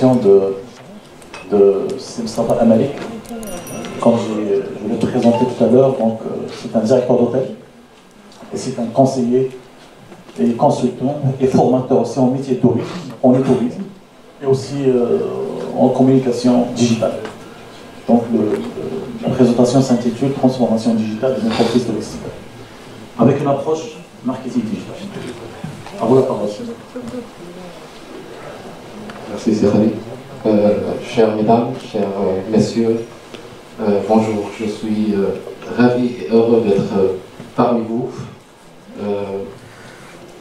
de Mustafa Amalik. Comme je l'ai présenté tout à l'heure, donc c'est un directeur d'hôtel et c'est un conseiller et consultant et formateur aussi en métier de tourisme, en tourisme et aussi en communication digitale. Donc la présentation s'intitule Transformation digitale des entreprises touristiques avec une approche marketing digital. À vous la parole. Merci Cyril. Chères mesdames, chers messieurs, bonjour. Je suis ravi et heureux d'être parmi vous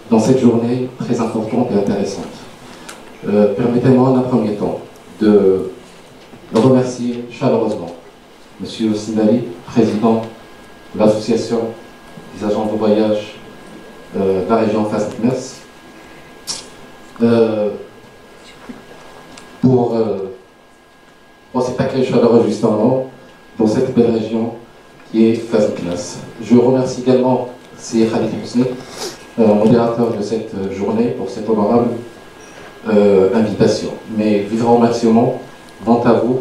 dans cette journée très importante et intéressante. Permettez-moi d'un premier temps de remercier chaleureusement M. Sindali, président de l'association des agents de voyage de la région Fas-Meknès, pour cet accueil chaleureux justement dans cette belle région qui est Fas-Meknès. Je remercie également Sir Khalid Husni, modérateur de cette journée, pour cette honorable invitation. Mes vivants remerciements vont à vous,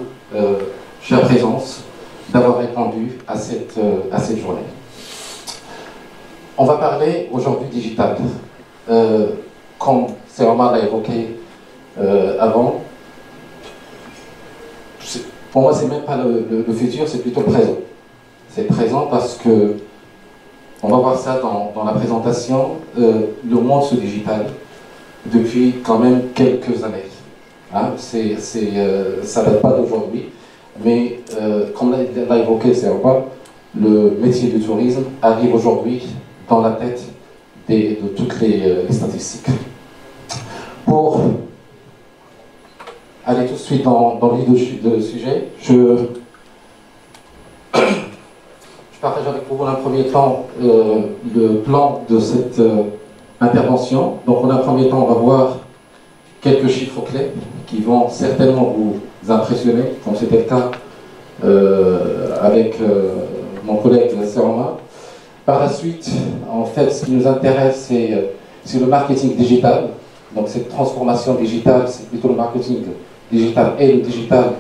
chère présence, d'avoir répondu à cette journée. On va parler aujourd'hui digital. Comme Sir Omar l'a évoqué avant, pour moi, c'est même pas le futur, c'est plutôt le présent. C'est le présent parce que, on va voir ça dans la présentation, le monde se digital depuis quand même quelques années. Hein, ça date pas d'aujourd'hui, mais comme l'a évoqué Serba, le métier du tourisme arrive aujourd'hui dans la tête de toutes les statistiques. Pour aller tout de suite dans le vif du sujet, je partage avec vous dans un premier temps le plan de cette intervention. Donc en un premier temps, on va voir quelques chiffres clés qui vont certainement vous impressionner, comme c'était le cas avec mon collègue Seroma. Par la suite, en fait, ce qui nous intéresse, c'est le marketing digital. Donc cette transformation digitale, c'est plutôt le marketing digital et le digital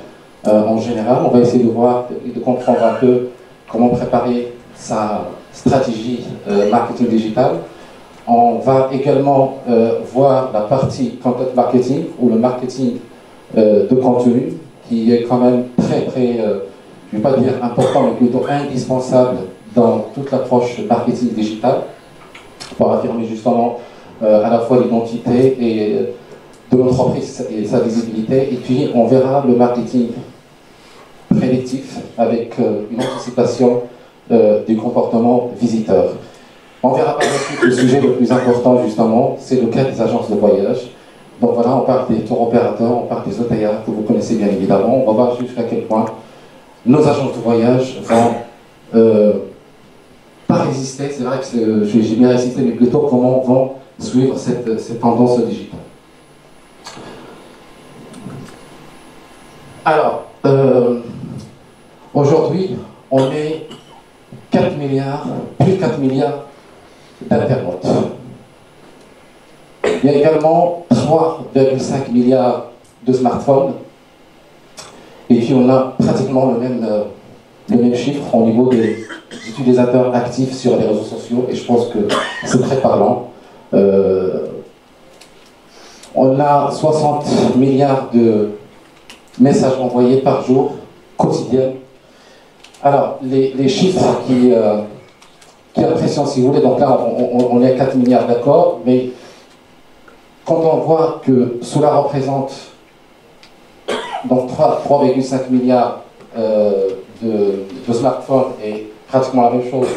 en général. On va essayer de voir et de comprendre un peu comment préparer sa stratégie marketing digital. On va également voir la partie content marketing ou le marketing de contenu qui est quand même très, je ne vais pas dire important, mais plutôt indispensable dans toute l'approche marketing digital pour affirmer justement à la fois l'identité et de l'entreprise et sa visibilité. Et puis on verra le marketing prédictif avec une anticipation du comportement visiteur. On verra par la suite le sujet le plus important justement, c'est le cas des agences de voyage. Donc voilà, on parle des tour opérateurs, on parle des OTA que vous connaissez bien évidemment. On va voir jusqu'à quel point nos agences de voyage vont pas résister, c'est vrai que j'ai bien résisté, mais plutôt comment vont suivre cette tendance digitale. Alors, aujourd'hui, on est 4 milliards, plus de 4 milliards d'internautes. Il y a également 3,5 milliards de smartphones. Et puis on a pratiquement le même chiffre au niveau des utilisateurs actifs sur les réseaux sociaux. Et je pense que c'est très parlant. On a 60 milliards de messages envoyés par jour, quotidien. Alors, les chiffres qui impressionnent, si vous voulez, donc là, on est à 4 milliards, d'accord, mais quand on voit que cela représente donc 3,5 milliards de smartphones et pratiquement la même chose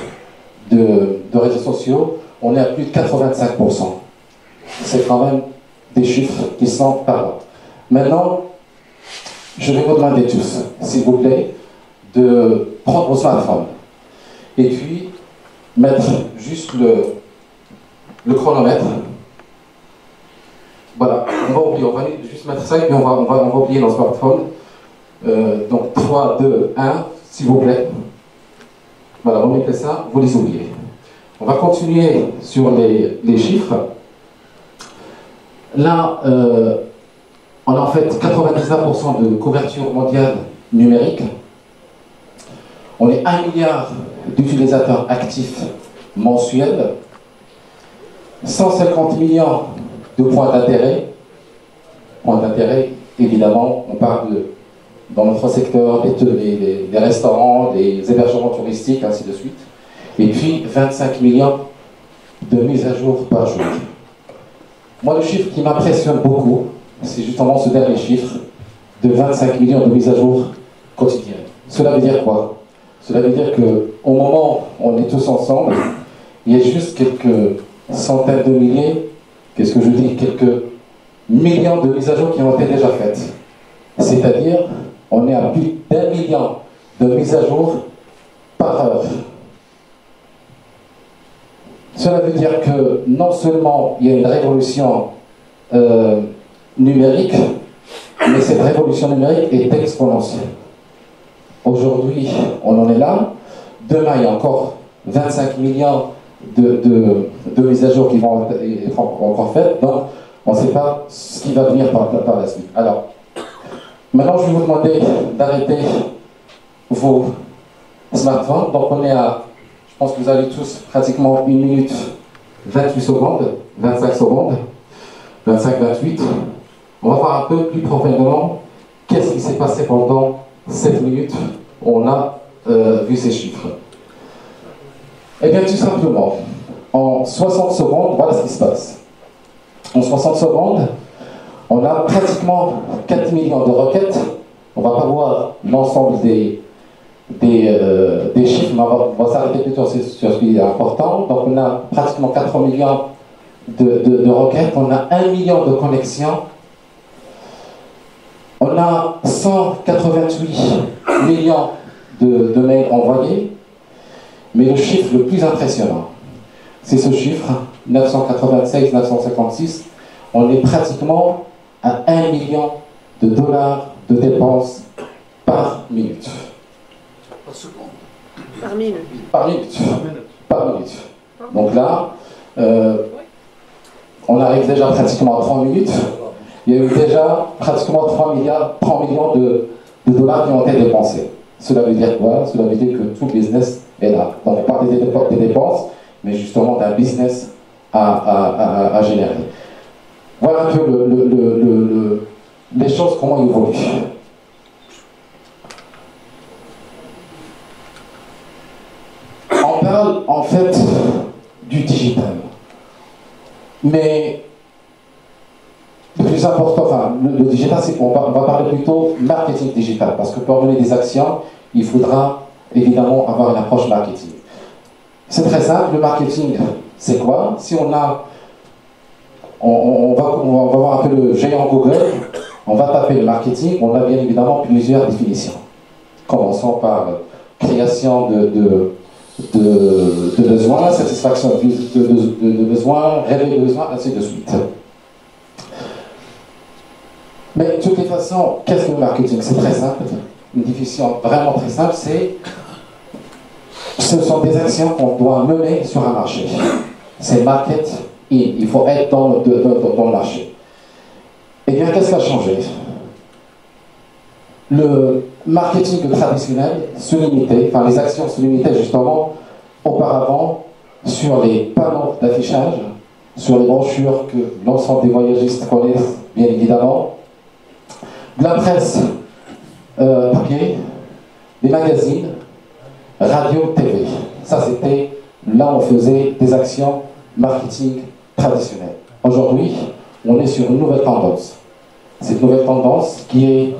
de réseaux sociaux, on est à plus de 85%. C'est quand même des chiffres qui sont parlants. Maintenant, je vais vous demander tous, s'il vous plaît, de prendre vos smartphones et puis mettre juste le chronomètre. Voilà, on va juste mettre ça et puis on va oublier nos smartphones. Donc 3, 2, 1, s'il vous plaît. Voilà, remettez ça, vous les oubliez. On va continuer sur les chiffres. Là, On a en fait 99% de couverture mondiale numérique. On est 1 milliard d'utilisateurs actifs mensuels, 150 millions de points d'intérêt. Points d'intérêt, évidemment, on parle dans notre secteur des restaurants, des hébergements touristiques, ainsi de suite. Et puis 25 millions de mises à jour par jour. Moi, le chiffre qui m'impressionne beaucoup, c'est justement ce dernier chiffre de 25 millions de mises à jour quotidiennes. Cela veut dire quoi? Cela veut dire qu'au moment où on est tous ensemble, il y a juste quelques centaines de milliers, qu'est-ce que je dis, quelques millions de mises à jour qui ont été déjà faites. C'est-à-dire, on est à plus d'1 million de mises à jour par heure. Cela veut dire que non seulement il y a une révolution numérique, mais cette révolution numérique est exponentielle. Aujourd'hui, on en est là. Demain, il y a encore 25 millions de mises à jour qui vont être encore faites. Donc, on ne sait pas ce qui va venir par la suite. Alors, maintenant, je vais vous demander d'arrêter vos smartphones. Donc, on est à, je pense que vous avez tous pratiquement 1 minute 28 secondes, 25 secondes, 25-28. On va voir un peu plus profondément qu'est-ce qui s'est passé pendant 7 minutes où on a vu ces chiffres. Eh bien, tout simplement, en 60 secondes, voilà ce qui se passe. En 60 secondes, on a pratiquement 4 millions de requêtes. On ne va pas voir l'ensemble des chiffres, mais on va s'arrêter plutôt sur ce qui est important. Donc, on a pratiquement 4 millions de requêtes. On a 1 million de connexions. On a 188 millions de mails envoyés. Mais le chiffre le plus impressionnant, c'est ce chiffre, 996-956. On est pratiquement à 1 million de dollars de dépenses par minute. Par minute. Par minute. Par minute. Donc là, on arrive déjà pratiquement à 3 minutes. Il y a eu déjà pratiquement 3 millions de dollars qui ont été dépensés. Cela veut dire quoi? Cela veut dire que tout le business est là. Donc on parle des dépenses, mais justement d'un business à générer. Voilà un peu les choses, comment ils évoluent. On parle en fait du digital. Mais le plus important, enfin, le digital, c'est qu'on va parler plutôt marketing digital, parce que pour mener des actions, il faudra évidemment avoir une approche marketing. C'est très simple, le marketing, c'est quoi? Si on va voir un peu le géant Google, on va taper le marketing, on a bien évidemment plusieurs définitions. Commençons par création de besoins, satisfaction de besoins, réveil de besoins, ainsi de suite. Mais de toutes les façons, qu'est-ce que le marketing? C'est très simple, une définition vraiment très simple, ce sont des actions qu'on doit mener sur un marché. C'est market in, il faut être dans le marché. Eh bien, qu'est-ce qui a changé? Le marketing traditionnel se limitait, enfin les actions se limitaient justement auparavant sur les panneaux d'affichage, sur les brochures que l'ensemble des voyagistes connaissent bien évidemment, de la presse papier, des magazines, radio, TV. Ça c'était là où on faisait des actions marketing traditionnelles. Aujourd'hui, on est sur une nouvelle tendance. Cette nouvelle tendance qui est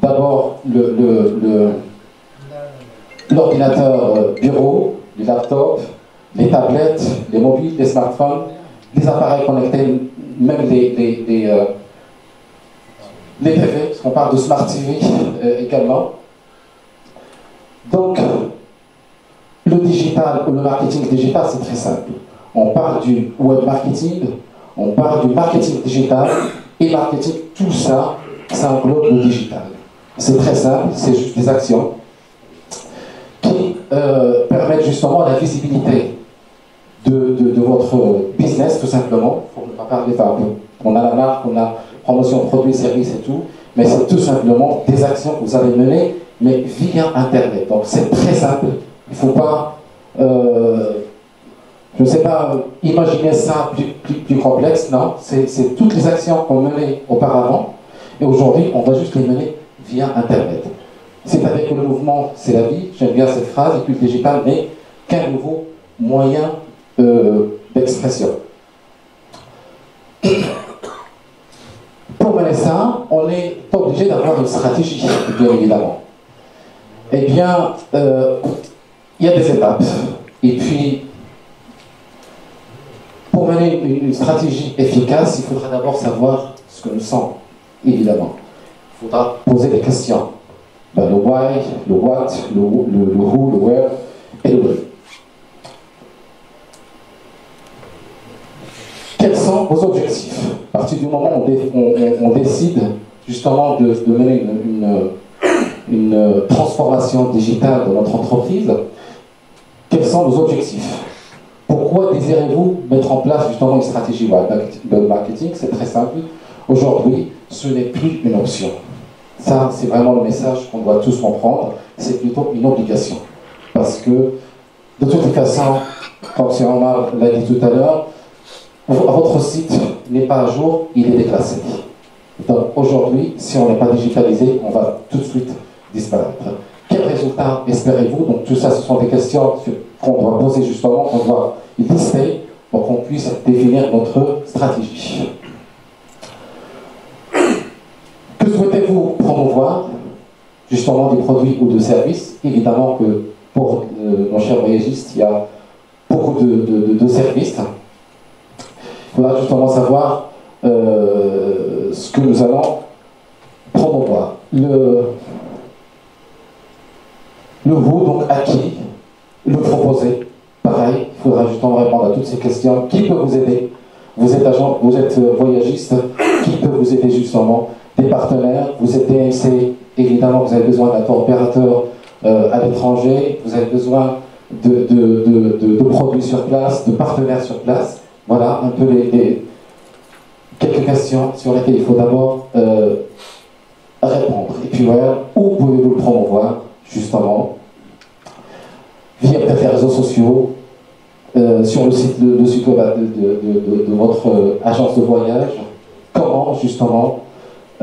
d'abord l'ordinateur bureau, les laptops, les tablettes, les mobiles, les smartphones, les appareils connectés, même les TV, parce qu'on parle de Smart TV également. Donc, le digital ou le marketing digital, c'est très simple. On parle du web marketing, on parle du marketing digital, et marketing, tout ça, ça englobe le digital. C'est très simple, c'est juste des actions qui permettent justement la visibilité de votre business, tout simplement. Pour ne pas parler, enfin, on a la marque, on a promotion de produits, services et tout, mais c'est tout simplement des actions que vous allez mener, mais via Internet. Donc c'est très simple, il ne faut pas, je ne sais pas, imaginer ça plus complexe, non, c'est toutes les actions qu'on menait auparavant, et aujourd'hui on va juste les mener via Internet. C'est-à-dire que le mouvement, c'est la vie, j'aime bien cette phrase, et puis le digital n'est qu'un nouveau moyen d'expression. Pour mener ça, on n'est pas obligé d'avoir une stratégie, bien évidemment. Eh bien, il y a des étapes. Et puis, pour mener une stratégie efficace, il faudra d'abord savoir ce que nous sommes, évidemment. Il faudra poser des questions. Ben, le why, le what, le who, le where et le when. Quels sont vos objectifs? À partir du moment où on décide justement de mener une transformation digitale de notre entreprise, quels sont vos objectifs? Pourquoi désirez-vous mettre en place justement une stratégie de marketing? C'est très simple. Aujourd'hui, ce n'est plus une option. Ça, c'est vraiment le message qu'on doit tous comprendre. C'est plutôt une obligation. Parce que, de toute façon, comme M. Omar l'a dit tout à l'heure, votre site n'est pas à jour, il est déclassé. Donc aujourd'hui, si on n'est pas digitalisé, on va tout de suite disparaître. Quels résultats espérez-vous? Donc tout ça, ce sont des questions qu'on doit poser justement, qu'on doit lister pour qu'on puisse définir notre stratégie. Que souhaitez-vous promouvoir? Justement des produits ou de services. Évidemment que pour nos chers voyagistes, il y a beaucoup de services. Il faudra justement savoir ce que nous allons promouvoir. Le vous, donc à qui le proposer? Pareil, il faudra justement répondre à toutes ces questions. Qui peut vous aider? Vous êtes agent, vous êtes voyagiste, qui peut vous aider justement? Des partenaires, vous êtes DMC, évidemment vous avez besoin d'un tour opérateur à l'étranger, vous avez besoin de produits sur place, de partenaires sur place. Voilà un peu quelques questions sur lesquelles il faut d'abord répondre. Et puis voilà, où pouvez-vous le promouvoir, justement, via peut-être les réseaux sociaux, sur le site web de votre agence de voyage, comment, justement,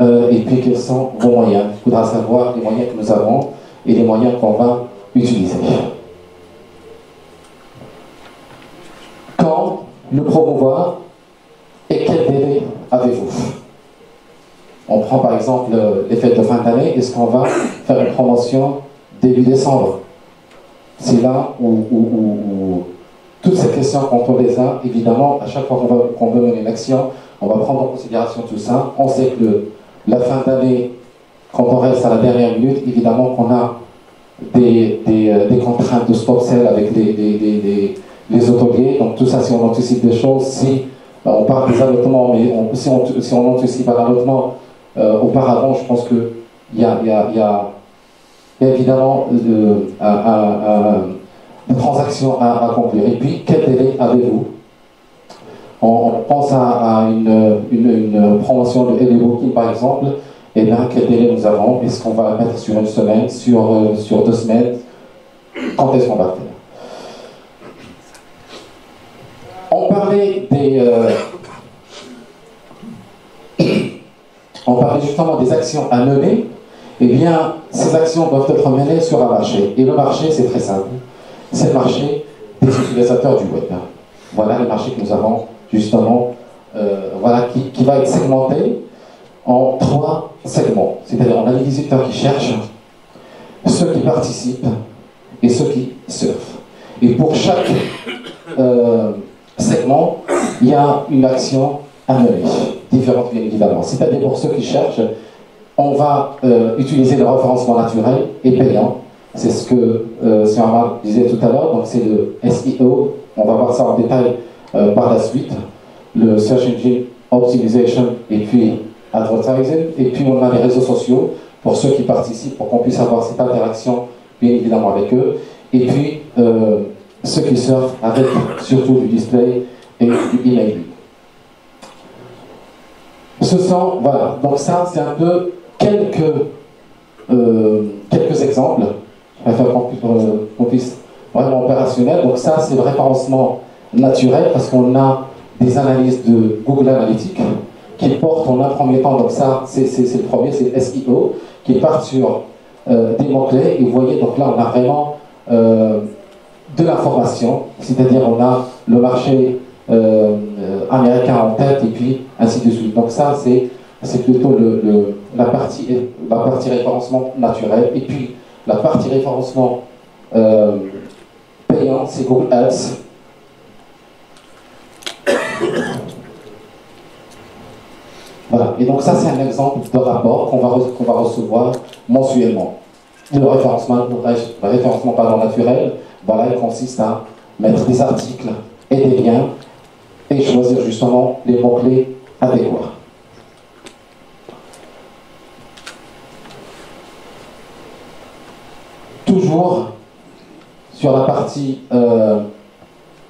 et puis quels sont vos moyens. Il faudra savoir les moyens que nous avons et les moyens qu'on va utiliser. Quand le promouvoir et quel délai avez-vous? On prend par exemple les fêtes de fin d'année. Est-ce qu'on va faire une promotion début décembre? C'est là où toutes ces questions, quand on les a, évidemment, à chaque fois qu'on veut mener une action, on va prendre en considération tout ça. On sait que la fin d'année, quand on reste à la dernière minute, évidemment qu'on a des contraintes de stop sell avec les hôteliers. Donc tout ça, si on anticipe des choses, si on parle des allottements, mais si on anticipe un allottement auparavant, je pense qu'il y a évidemment des transactions à accomplir. Et puis, quel délai avez-vous? On pense à une promotion de Booking par exemple. Et bien, quel délai nous avons? Est-ce qu'on va la mettre sur une semaine, sur 2 semaines? Quand est-ce qu'on va le faire? On parlait on parlait justement des actions à mener. Eh bien, ces actions doivent être menées sur un marché. Et le marché, c'est très simple. C'est le marché des utilisateurs du web. Voilà le marché que nous avons, justement, voilà, qui va être segmenté en 3 segments. C'est-à-dire, on a les visiteurs qui cherchent, ceux qui participent et ceux qui surfent. Et pour chaque segment, il y a une action à mener, différente bien évidemment. C'est-à-dire, pour ceux qui cherchent, on va utiliser le référencement naturel et payant. C'est ce que Sir Amar disait tout à l'heure, donc c'est le SEO. On va voir ça en détail par la suite. Le Search Engine Optimization et puis Advertising. Et puis on a les réseaux sociaux pour ceux qui participent, pour qu'on puisse avoir cette interaction bien évidemment avec eux. Et puis ceux qui surfent avec surtout du display et du emailing. ce sont, voilà, donc ça c'est un peu quelques exemples, afin qu'on puisse vraiment opérationnel. Donc ça c'est le référencement naturel parce qu'on a des analyses de Google Analytics qui portent en un premier temps, donc ça c'est le premier, c'est le SEO, qui part sur des mots-clés, et vous voyez, donc là on a vraiment de l'information, c'est-à-dire on a le marché américain en tête et puis ainsi de suite. Donc ça c'est plutôt la partie référencement naturel, et puis la partie référencement payant, c'est Google Ads. Voilà, et donc ça c'est un exemple de rapport qu'on va recevoir mensuellement. Le référencement naturel, voilà, il consiste à mettre des articles et des liens et choisir justement les mots-clés adéquats. Toujours sur la partie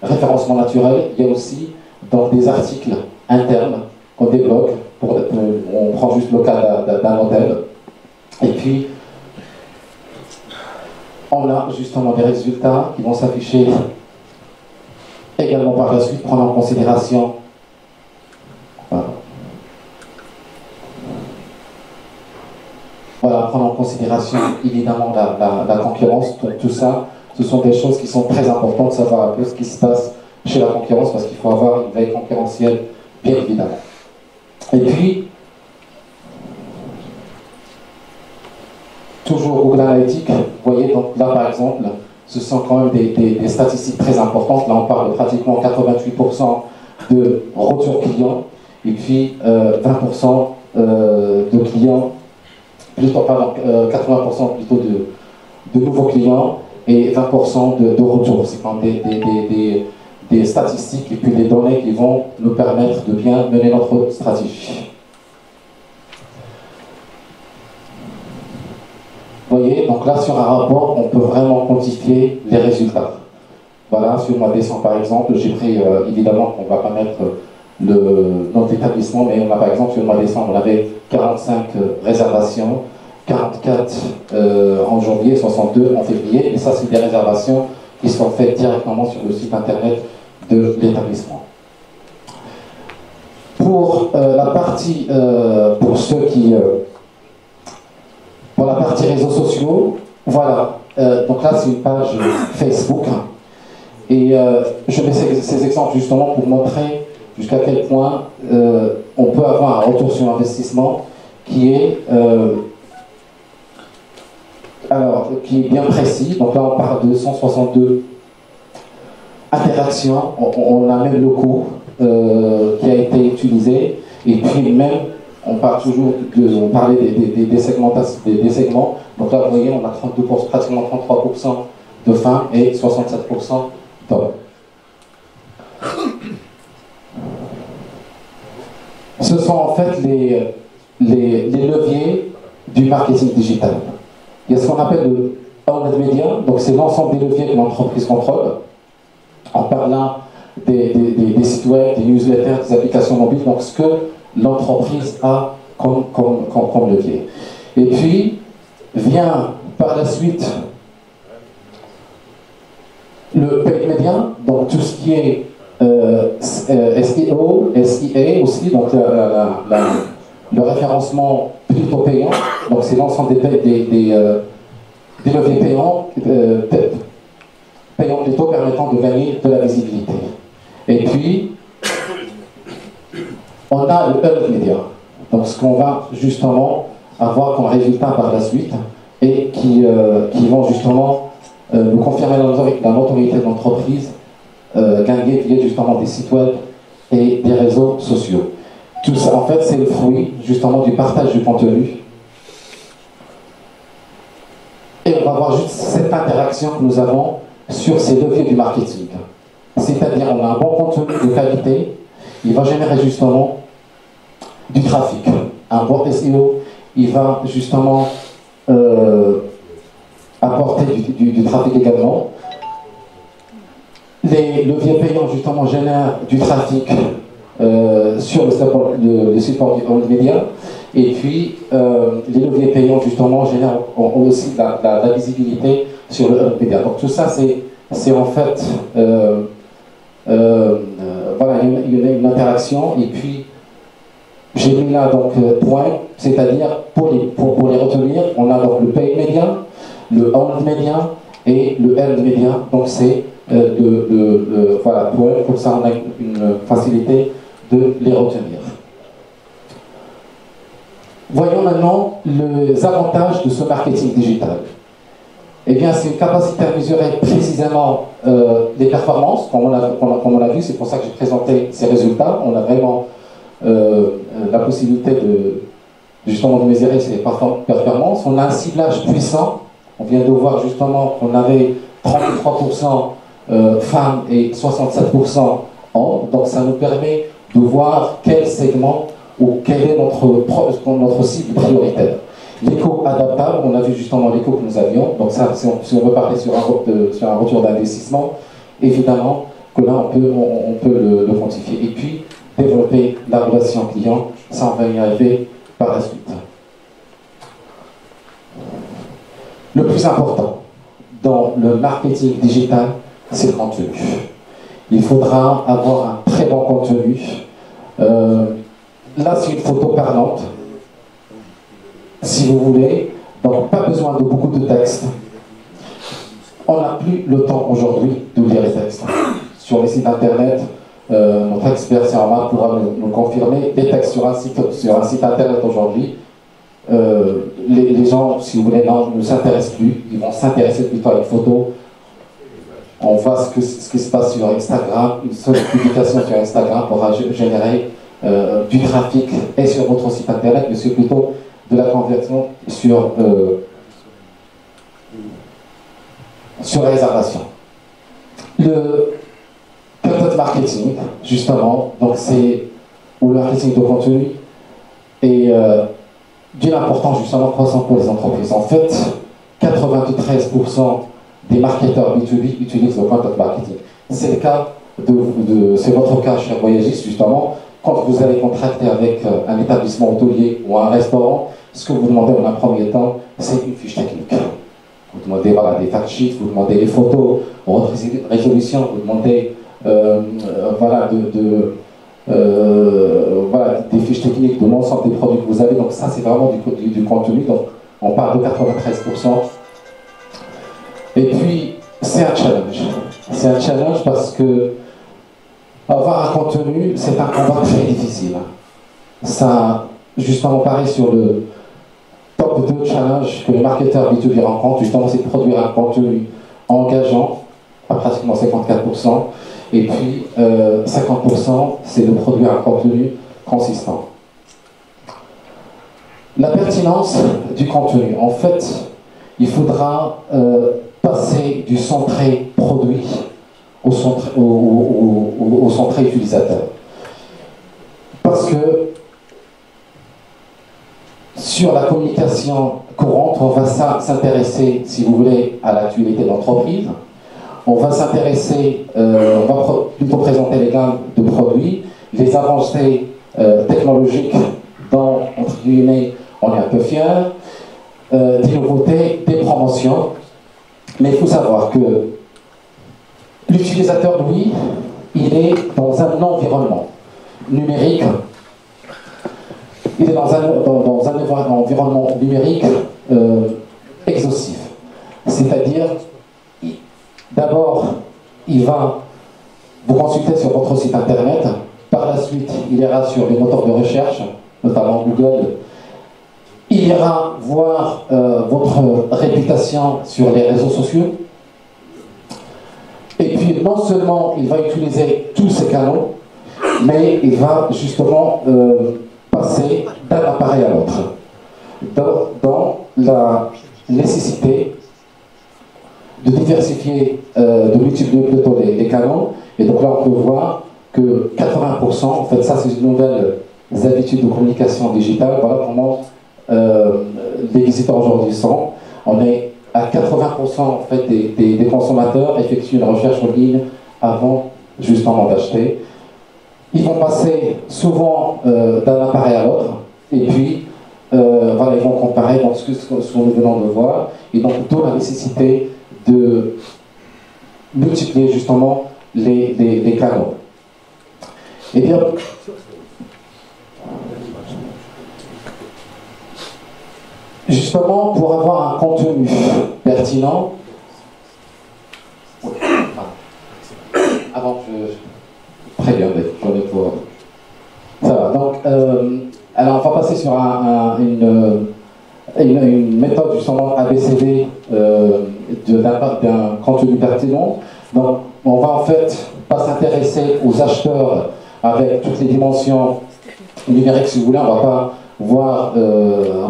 référencement naturel, il y a aussi donc, des articles internes qu'on débloque. On prend juste le cas d'un hôtel. Et puis, on a justement des résultats qui vont s'afficher également par la suite, prendre en considération prendre en considération évidemment la concurrence. Tout ça, ce sont des choses qui sont très importantes de savoir un peu ce qui se passe chez la concurrence, parce qu'il faut avoir une veille concurrentielle, bien évidemment. Et puis, toujours Google Analytics, vous voyez, donc là par exemple, ce sont quand même des statistiques très importantes. Là on parle de pratiquement 88% de retours clients, et puis 20% de clients, plutôt, pardon, 80% plutôt de nouveaux clients et 20% de retours. C'est quand même des statistiques et puis des données qui vont nous permettre de bien mener notre stratégie. Vous voyez, donc là sur un rapport, on peut vraiment quantifier les résultats. Voilà, sur le mois de décembre par exemple, j'ai pris, évidemment qu'on ne va pas mettre le nom d'établissement, mais on a par exemple sur le mois de décembre, on avait 45 réservations, 44 en janvier, 62 en février, et ça c'est des réservations qui sont faites directement sur le site internet de l'établissement. Pour la partie, pour ceux qui... pour la partie réseaux sociaux, voilà, donc là c'est une page Facebook, et je mets ces exemples justement pour montrer jusqu'à quel point on peut avoir un retour sur investissement qui est, qui est bien précis. Donc là on parle de 162 interactions, on a même le coût qui a été utilisé, et puis même on parle toujours on parlait des segments. Donc là, vous voyez, on a 32%, pratiquement 33% de femmes et 67% d'hommes. Ce sont en fait les leviers du marketing digital. Il y a ce qu'on appelle le owned media, donc c'est l'ensemble des leviers que l'entreprise contrôle, en parlant des sites web, des newsletters, des applications mobiles, donc ce que l'entreprise a comme levier. Et puis, vient par la suite le paid media, donc tout ce qui est SEO, SIA aussi, donc le référencement plutôt payant, donc c'est l'ensemble des leviers payants, payants plutôt permettant de gagner de la visibilité. Et puis, on a le earned media, donc ce qu'on va justement avoir comme résultat par la suite et qui vont justement nous confirmer la notoriété de l'entreprise, gagner via justement des sites web et des réseaux sociaux. Tout ça, en fait, c'est le fruit justement du partage du contenu. Et on va voir juste cette interaction que nous avons sur ces leviers du marketing. C'est-à-dire, on a un bon contenu de qualité, il va générer justement du trafic. Un bon SEO, il va justement apporter du trafic également. Les leviers payants justement génèrent du trafic sur le support du owned media. Et puis, les leviers payants, justement, génèrent aussi de la visibilité sur le owned media. Donc tout ça, c'est en fait, voilà, une interaction. Et puis, j'ai mis là donc point, c'est-à-dire pour les retenir, on a donc le paid media, le owned media et le earned media. Donc c'est voilà, point, comme ça on a une facilité de les retenir. Voyons maintenant les avantages de ce marketing digital. Eh bien, c'est une capacité à mesurer précisément les performances, comme on l'a vu, c'est pour ça que j'ai présenté ces résultats. On a vraiment la possibilité justement de mesurer ces performances. On a un ciblage puissant. On vient de voir justement qu'on avait 33% femmes et 67% hommes. Donc ça nous permet de voir quel segment ou quelle est notre cible prioritaire. L'écho adaptable, on a vu justement l'écho que nous avions. Donc ça, si on veut parler sur un retour d'investissement, évidemment que là on peut le quantifier. Et puis développer la relation client, ça on va y arriver par la suite. Le plus important dans le marketing digital, c'est le contenu. Il faudra avoir un très bon contenu. Là, c'est une photo parlante, si vous voulez. Donc, pas besoin de beaucoup de textes. On n'a plus le temps aujourd'hui de lire les textes. Sur les sites internet, notre expert Serma pourra nous confirmer. Les textes sur un site internet aujourd'hui, les gens, si vous voulez, ne s'intéressent plus. Ils vont s'intéresser plutôt à une photo. On voit ce qui se passe sur Instagram. Une seule publication sur Instagram pourra générer du trafic et sur votre site internet, mais c'est plutôt de la conversion sur réservation. Le content marketing, justement, donc c'est le marketing de contenu est d'une importance justement croissante pour les entreprises. En fait, 93% des marketeurs B2B utilisent le content marketing. C'est le cas c'est votre cas, cher voyagiste, justement. Quand vous allez contracter avec un établissement hôtelier ou un restaurant, ce que vous demandez en un premier temps, c'est une fiche technique. Vous demandez voilà, des fact sheets, vous demandez les photos, en haute résolution, vous demandez voilà, voilà, des fiches techniques de l'ensemble des produits que vous avez. Donc ça, c'est vraiment du contenu. Donc on parle de 93%. Et puis, c'est un challenge. C'est un challenge parce que avoir un contenu, c'est un combat très difficile. Ça, justement, pareil sur le top 2 challenge que les marketeurs B2B rencontrent, justement, c'est de produire un contenu engageant, à pratiquement 54%, et puis 50%, c'est de produire un contenu consistant. La pertinence du contenu, en fait, il faudra passer du centré produit au centré utilisateur. Parce que sur la communication courante, on va s'intéresser, si vous voulez, à l'actualité de l'entreprise. On va s'intéresser, on va plutôt présenter les gammes de produits, les avancées technologiques dont, entre guillemets, on est un peu fier, des nouveautés, des promotions. Mais il faut savoir que l'utilisateur, lui, il est dans un environnement numérique. Il est dans un environnement numérique exhaustif. C'est-à-dire, d'abord, il va vous consulter sur votre site internet. Par la suite, il ira sur les moteurs de recherche, notamment Google. Il ira voir votre réputation sur les réseaux sociaux. Et puis, non seulement il va utiliser tous ces canaux, mais il va justement passer d'un appareil à l'autre. Dans la nécessité de diversifier, de multiplier plutôt les canaux. Et donc là, on peut voir que 80%, en fait, ça c'est une nouvelle habitudes de communication digitale. Voilà comment les visiteurs aujourd'hui sont. On est à 80% en fait des consommateurs effectuent une recherche en ligne avant justement d'acheter. Ils vont passer souvent d'un appareil à l'autre, et puis voilà, ils vont comparer donc, ce que nous venons de voir, et donc d'où la nécessité de multiplier justement les canaux. Eh bien, justement, pour avoir un contenu pertinent, avant que très bien, j'en ai pour... Ça va, donc, alors on va passer sur une méthode justement ABCD d'un contenu pertinent. Donc, on va en fait pas s'intéresser aux acheteurs avec toutes les dimensions numériques, si vous voulez. On va pas voir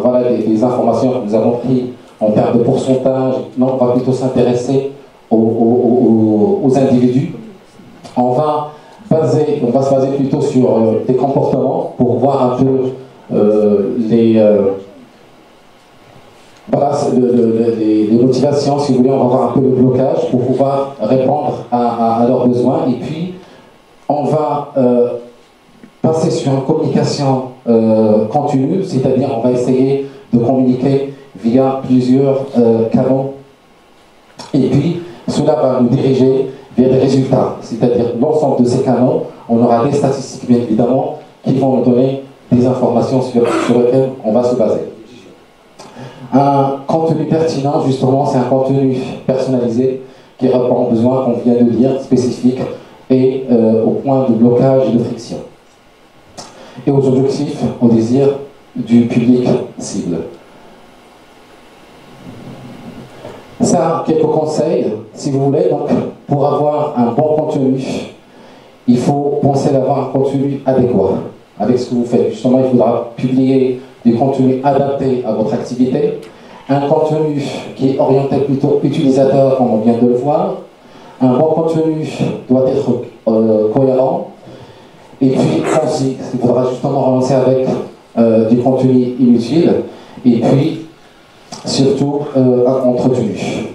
voilà, les informations que nous avons prises en termes de pourcentage. Non, on va plutôt s'intéresser aux individus. On va se baser plutôt sur des comportements pour voir un peu les motivations, si vous voulez. On va voir un peu le blocage pour pouvoir répondre à leurs besoins. Et puis, on va passer sur une communication continue, c'est-à-dire on va essayer de communiquer via plusieurs canaux. Et puis, cela va nous diriger vers des résultats, c'est-à-dire l'ensemble de ces canaux. On aura des statistiques, bien évidemment, qui vont nous donner des informations sur lesquelles on va se baser. Un contenu pertinent, justement, c'est un contenu personnalisé qui répond aux besoins qu'on vient de dire, spécifiques, et au point de blocage et de friction. Et aux objectifs, aux désirs du public cible. Ça, quelques conseils, si vous voulez. Donc, pour avoir un bon contenu, il faut penser d'avoir un contenu adéquat avec ce que vous faites. Justement, il faudra publier des contenus adaptés à votre activité, un contenu qui est orienté plutôt utilisateur, comme on vient de le voir. Un bon contenu doit être cohérent, et puis concis. Il faudra justement relancer avec du contenu inutile, et puis surtout entretenu.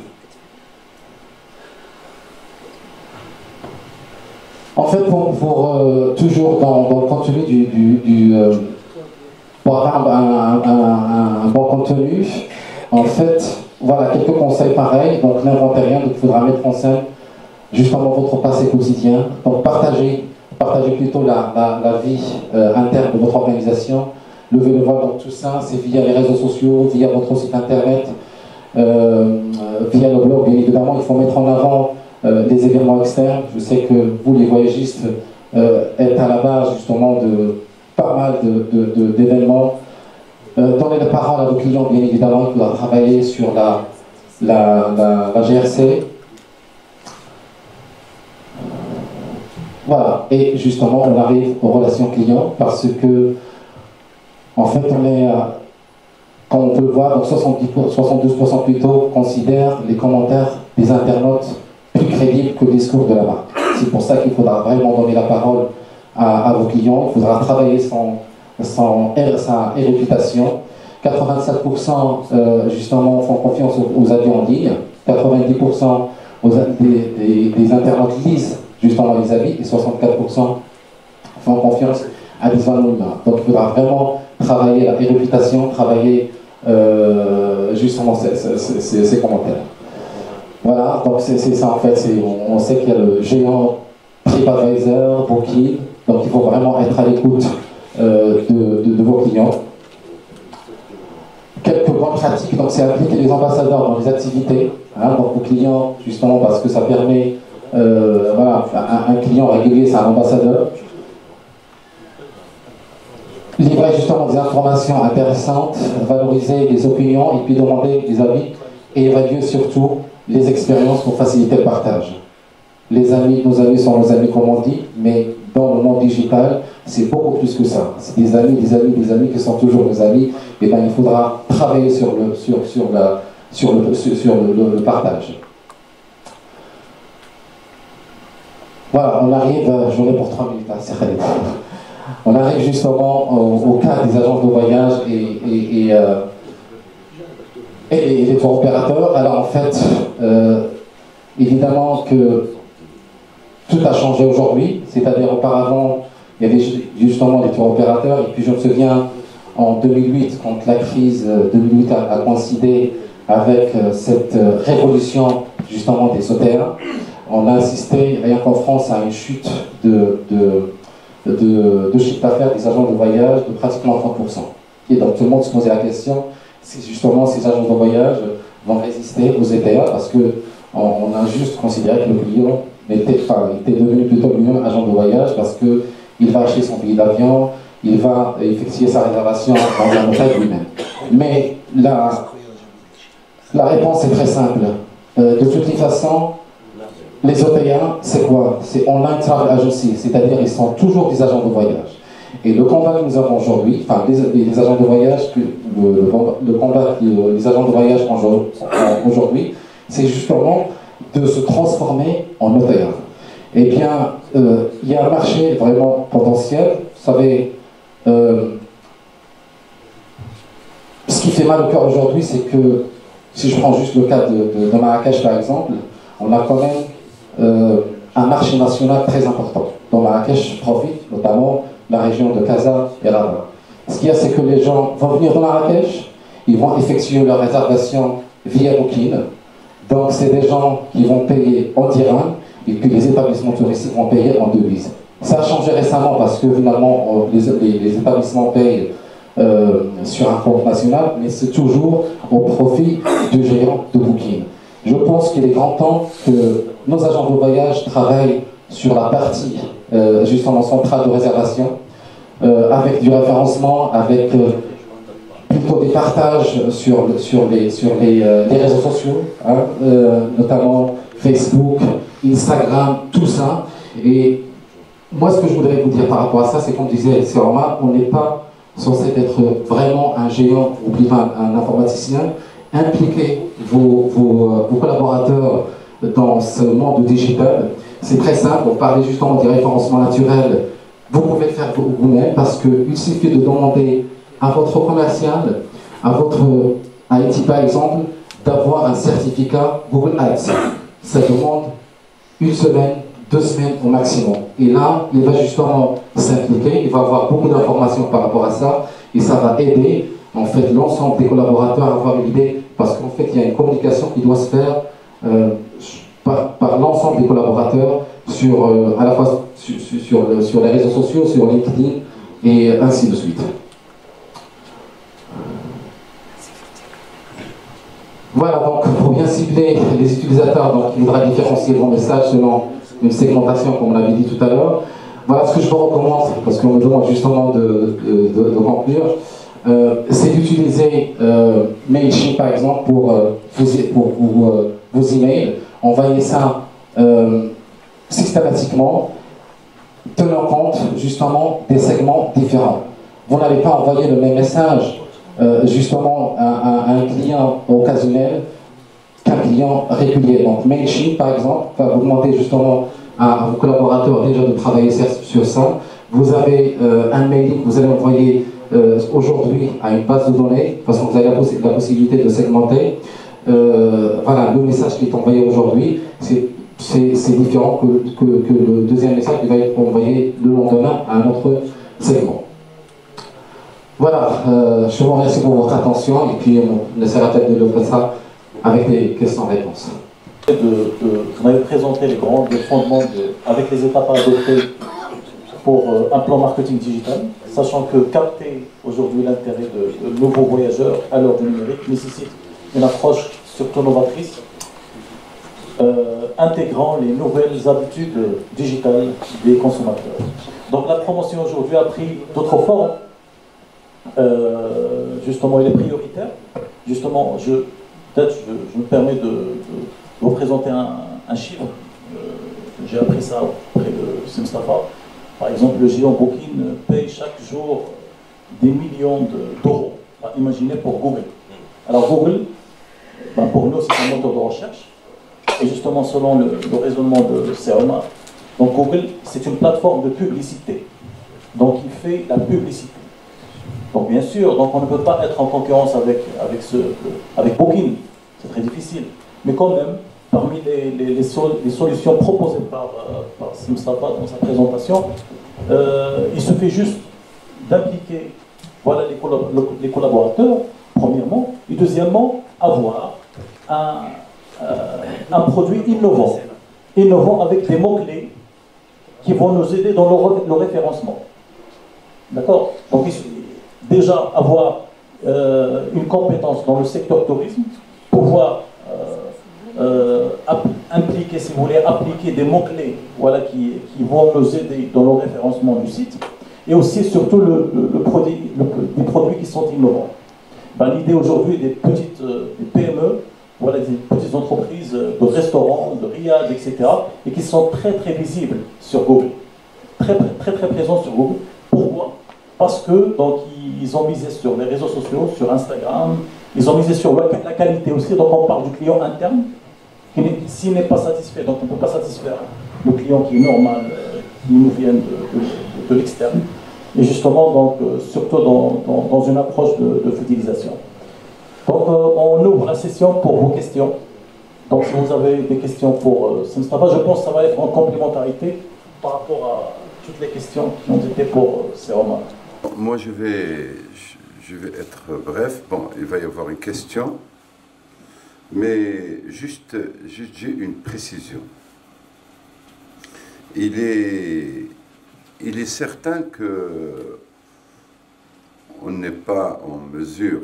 En fait, toujours dans le contenu pour avoir un bon contenu, en fait, voilà quelques conseils pareils. Donc, n'inventez rien, donc il faudra mettre en scène justement votre passé quotidien. Donc, partagez plutôt la vie interne de votre organisation. Levez le voile, donc tout ça, c'est via les réseaux sociaux, via votre site internet, via le blog, bien évidemment. Il faut mettre en avant les événements externes. Je sais que vous, les voyagistes, êtes à la base justement de pas mal d'événements. Donnez la parole à vos clients, bien évidemment. Il faudra travailler sur la GRC. Voilà, et justement, on arrive aux relations clients parce que, en fait, comme on peut le voir, donc 72% plutôt considèrent les commentaires des internautes plus crédibles que le discours de la marque. C'est pour ça qu'il faudra vraiment donner la parole à vos clients. Il faudra travailler sa réputation. 87% justement font confiance aux avis en ligne. 90% des internautes lisent justement les avis, et 64% font confiance à des anonymes. Donc il faudra vraiment travailler la réputation, travailler justement ces commentaires. Voilà, donc c'est ça en fait. On sait qu'il y a le géant TripAdvisor, Booking, donc il faut vraiment être à l'écoute de vos clients. Quelques bonnes pratiques, donc c'est appliquer les ambassadeurs dans les activités, donc aux clients, justement parce que ça permet, voilà, un client régulier, c'est un ambassadeur. Livrer justement des informations intéressantes, valoriser les opinions et puis demander des avis et évaluer surtout les expériences pour faciliter le partage. Les amis, nos amis sont nos amis comme on dit, mais dans le monde digital, c'est beaucoup plus que ça. C'est des amis qui sont toujours nos amis. Et bien il faudra travailler sur le partage. Voilà, on arrive, j'en ai pour 3 minutes, c'est très bien. On arrive justement au cas des agences de voyage et les tours opérateurs. Alors en fait, évidemment que tout a changé aujourd'hui, c'est-à-dire auparavant, il y avait justement les tours opérateurs. Et puis je me souviens en 2008, quand la crise 2008 a coïncidé avec cette révolution justement des OTA, on a assisté, rien qu'en France, à une chute de chiffre d'affaires des agents de voyage de pratiquement 30%. Et donc tout le monde se posait la question si justement ces agents de voyage vont résister aux ETA, parce qu'on a juste considéré que le client était devenu plutôt lui-même agent de voyage, parce qu'il va acheter son billet d'avion, il va effectuer sa réservation dans un hôtel lui-même. Mais la réponse est très simple. De toutes les façons, les OTA, c'est quoi? C'est Online Travel Agency, c'est-à-dire ils sont toujours des agents de voyage. Et le combat que nous avons aujourd'hui, enfin les agents de voyage, le combat que les agents de voyage ont aujourd'hui, c'est justement de se transformer en OTA. Eh bien, il y a un marché vraiment potentiel. Vous savez, ce qui fait mal au cœur aujourd'hui, c'est que, si je prends juste le cas de Marrakech par exemple, on a quand même un marché national très important. Dans Marrakech profite notamment la région de Casa et Rabat. Ce qu'il y a, c'est que les gens vont venir de Marrakech, ils vont effectuer leur réservation via Booking. Donc c'est des gens qui vont payer en dirham et puis les établissements touristiques vont payer en devises. Ça a changé récemment parce que finalement les établissements payent sur un compte national, mais c'est toujours au profit du géant de Booking. Je pense qu'il est grand temps que nos agents de voyage travaillent sur la partie justement centrale de réservation, avec du référencement, avec plutôt des partages sur les réseaux sociaux, hein, notamment Facebook, Instagram, tout ça. Et moi, ce que je voudrais vous dire par rapport à ça, c'est comme disait Séroma, on n'est pas censé être vraiment un géant ou plutôt un informaticien. Impliquez vos collaborateurs dans ce monde digital. C'est très simple, on parlait justement du référencement naturel. Vous pouvez le faire vous-même parce qu'il suffit de demander à votre commercial, à votre IT par exemple, d'avoir un certificat Google Ads. Ça demande 1 semaine, 2 semaines au maximum. Et là, il va justement s'impliquer, il va avoir beaucoup d'informations par rapport à ça, et ça va aider en fait l'ensemble des collaborateurs à avoir une idée, parce qu'en fait il y a une communication qui doit se faire par l'ensemble des collaborateurs à la fois sur les réseaux sociaux, sur LinkedIn et ainsi de suite. Voilà, donc pour bien cibler les utilisateurs, donc il faudra différencier vos messages selon une segmentation comme on l'avait dit tout à l'heure. Voilà ce que je vous recommande, parce qu'on me demande justement de conclure. C'est d'utiliser Mailchimp par exemple pour vos emails. Envoyez ça systématiquement, tenant compte justement des segments différents. Vous n'allez pas envoyer le même message justement à un client occasionnel qu'un client régulier. Donc Mailchimp par exemple va vous demander justement à vos collaborateurs déjà de travailler sur ça. Vous avez un mailing que vous allez envoyer aujourd'hui à une base de données, parce que vous avez la possibilité de segmenter. Voilà, le message qui est envoyé aujourd'hui, c'est différent que le deuxième message qui va être envoyé le lendemain à un autre segment. Voilà, je vous remercie pour votre attention et puis on essaiera peut-être de développer ça avec des questions-réponses. Vous avez présenté les fondements avec les étapes à adopter pour un plan marketing digital, sachant que capter aujourd'hui l'intérêt de nouveaux voyageurs à l'heure du numérique nécessite une approche surtout novatrice, intégrant les nouvelles habitudes digitales des consommateurs. Donc la promotion aujourd'hui a pris d'autres formes. Justement, il est prioritaire. Justement, je me permets de vous présenter un chiffre. J'ai appris ça auprès de Simstafa. Par exemple, le géant Booking paye chaque jour des millions d'euros. Imaginez pour Google. Alors Google, pour nous, c'est un moteur de recherche. Et justement, selon le raisonnement de Seroma, donc Google, c'est une plateforme de publicité. Donc il fait la publicité. Donc bien sûr, donc on ne peut pas être en concurrence avec Booking. C'est très difficile. Mais quand même, parmi les solutions proposées par Simstafa dans sa présentation, Il suffit juste d'impliquer voilà, les collaborateurs, premièrement, et deuxièmement, avoir un produit innovant avec des mots-clés qui vont nous aider dans le référencement. D'accord? Donc, déjà avoir une compétence dans le secteur tourisme, pouvoir impliquer, si vous voulez, appliquer des mots-clés voilà, qui vont nous aider dans le référencement du site, et aussi surtout des produits qui sont innovants. Ben, l'idée aujourd'hui des petites des PME, voilà, des petites entreprises de restaurants, de riad, etc., et qui sont très très visibles sur Google, très présents sur Google. Pourquoi? Parce que donc ils ont misé sur les réseaux sociaux, sur Instagram, ils ont misé sur la qualité aussi. Donc on parle du client interne qui s'il n'est pas satisfait, donc on ne peut pas satisfaire le client qui est normal, qui nous vient de l'externe. Et justement, donc, surtout dans une approche de fidélisation. Donc, on ouvre la session pour vos questions. Donc, si vous avez des questions pour Mustafa, je pense que ça va être en complémentarité par rapport à toutes les questions qui ont été pour ces romans. Moi, je vais être bref. Bon, il va y avoir une question, mais juste j'ai une précision. Il est certain que on n'est pas en mesure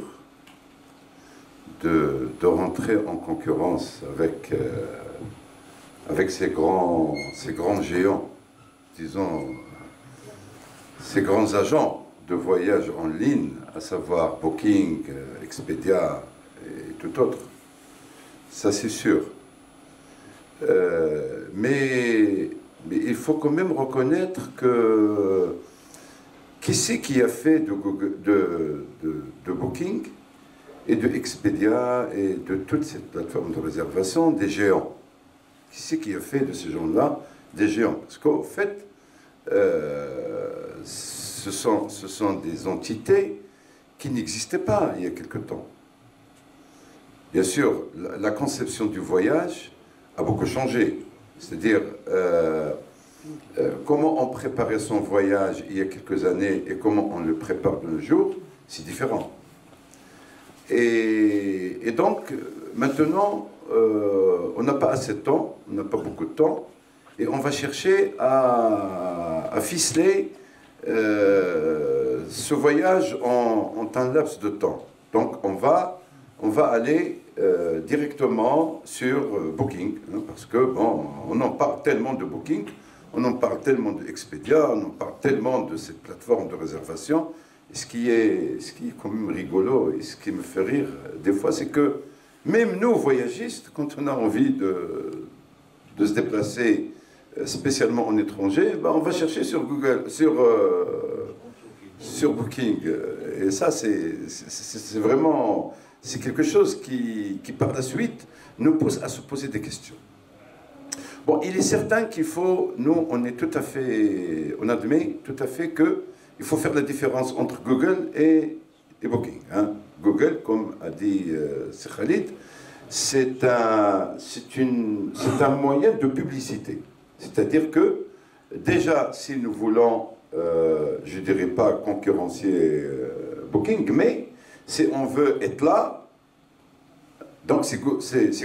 de rentrer en concurrence avec ces grands géants, disons, ces grands agents de voyage en ligne, à savoir Booking, Expedia et tout autre. Ça, c'est sûr. Mais il faut quand même reconnaître que qui c'est qui a fait de Booking et de Expedia et de toute cette plateforme de réservation des géants? Qui c'est qui a fait de ces gens-là des géants? Parce qu'au fait, ce sont des entités qui n'existaient pas il y a quelque temps. Bien sûr, la conception du voyage a beaucoup changé. C'est-à-dire, comment on préparait son voyage il y a quelques années et comment on le prépare de nos jours, c'est différent. Et donc, maintenant, on n'a pas assez de temps, on n'a pas beaucoup de temps, et on va chercher à ficeler ce voyage en un laps de temps. Donc, on va aller directement sur Booking, hein, parce que, bon, on en parle tellement de Booking, on en parle tellement d'Expedia, on en parle tellement de cette plateforme de réservation. Et ce qui est quand même rigolo et ce qui me fait rire des fois, c'est que même nous, voyagistes, quand on a envie de se déplacer spécialement en étranger, ben on va chercher sur Google, sur Booking. Et ça, c'est vraiment... C'est quelque chose qui, par la suite, nous pousse à se poser des questions. Bon, il est certain qu'il faut, nous, on admet tout à fait qu'il faut faire la différence entre Google et Booking. Hein. Google, comme a dit Khalid, c'est un moyen de publicité. C'est-à-dire que, déjà, si nous voulons, je ne dirais pas concurrencier Booking, mais si on veut être là, donc c'est